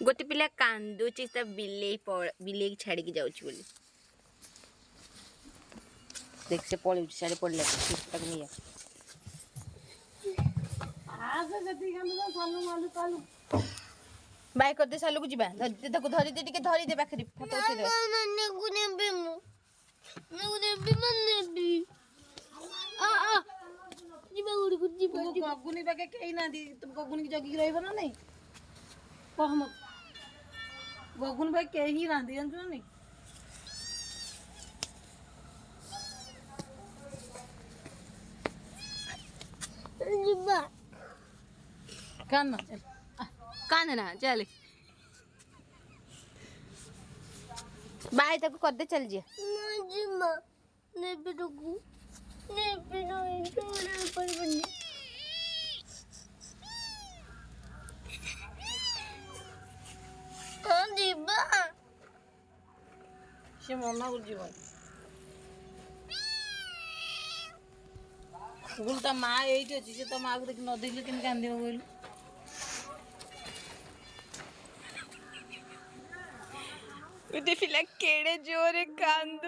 गोटे पिला कांदुची बिले छाड़ी की जाउची बोली देख से पळुची सारे पडले तक नहीं आ जति कांदो सालू मालू कालू बाय कर दे सालू को जीबा धरी दे टिके धरी दे पाखरी फोटो उठे दे गगुनी पाके कहीं ना दी तुम गगुनी की जगी रही ना नहीं कह मत गगुन भाई कहीं ना दी जानछु नहीं जिबा कान्ना चल कांदना चल बाय तक कर दे चल जी जिमा ने बिडगु ने बिनो इंटोरे पर बन्नी जिबा से मना कर जीवन गुल ता माँ एठी अछि से तो माँ को देख न देखले केन कांदी बोल उदे फिला केड़े जोरे कांदु